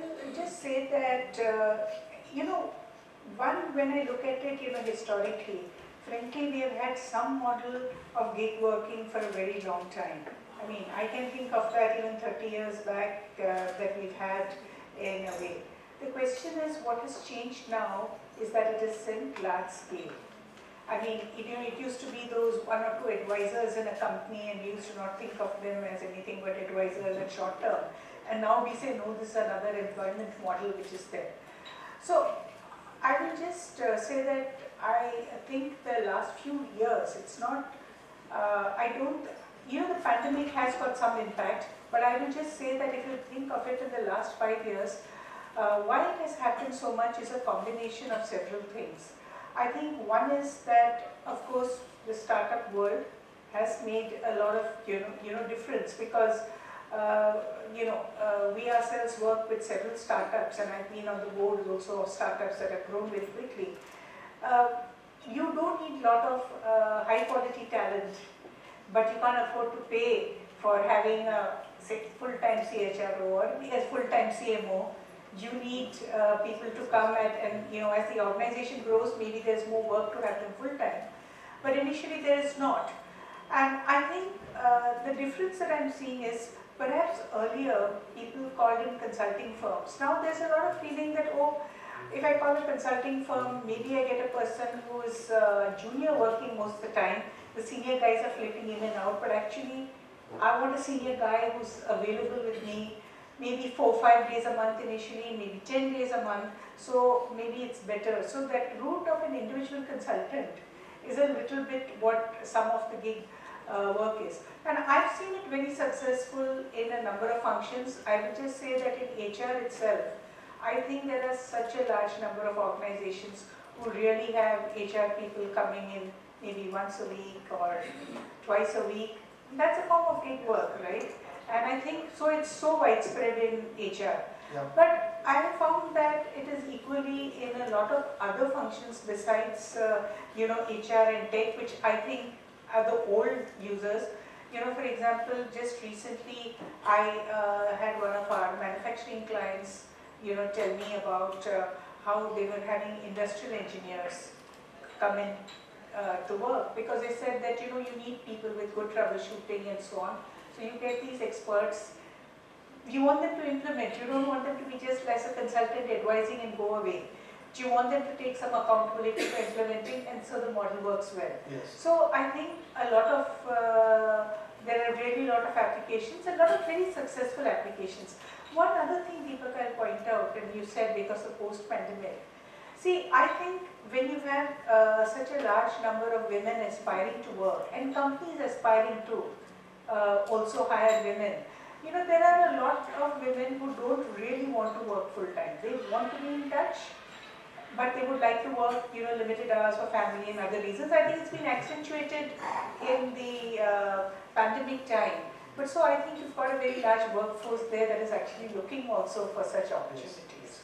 will just say that, when I look at it, historically, frankly, we have had some model of gig working for a very long time. I mean, I can think of that even 30 years back that we've had in a way. The question is, what has changed now is that it is in large scale. I mean, it used to be those one or two advisors in a company, and we used to not think of them as anything but advisors and short term. And now we say, no, this is another employment model which is there. So I will just say that I think the last few years, it's not, the pandemic has got some impact, but I will just say that if you think of it in the last 5 years, why it has happened so much is a combination of several things. I think one is that, of course, the startup world has made a lot of difference, because we ourselves work with several startups, and I've been on the board also of startups that have grown very quickly. You don't need a lot of high quality talent, but you can't afford to pay for having a full-time CHRO or a full-time CMO. You need people to come and as the organization grows, maybe there's more work to have them full-time. But initially there is not. And I think the difference that I'm seeing is, perhaps earlier people called in consulting firms. Now there's a lot of feeling that, oh, if I call a consulting firm, maybe I get a person who is junior working most of the time. The senior guys are flipping in and out, but actually I want a senior guy who's available with me maybe 4 or 5 days a month initially, maybe 10 days a month, so maybe it's better. So that route of an individual consultant is a little bit what some of the gig work is. And I've seen it very successful in a number of functions. I would just say that in HR itself, I think there are such a large number of organizations who really have HR people coming in maybe once a week or twice a week. That's a form of gig work, right? And I think so it's so widespread in HR. Yeah. But I have found that it is equally in a lot of other functions besides HR and tech, which I think are the old users. For example, just recently I had one of our manufacturing clients tell me about how they were having industrial engineers come in to work, because they said that you need people with good troubleshooting and so on. So you get these experts, you want them to implement, you don't want them to be just as a consultant advising and go away. You want them to take some accountability for implementing, and so the model works well. Yes. So I think a lot of, there are really a lot of applications, a lot of very successful applications. One other thing, Deepak, I'll point out, and you said because of post-pandemic. See, I think when you have such a large number of women aspiring to work, and companies aspiring to also hire women, there are a lot of women who don't really want to work full-time. They want to be in touch, but they would like to work, limited hours for family and other reasons. I think it's been accentuated in the pandemic time. But so I think you've got a very large workforce there that is actually looking also for such opportunities. Yes.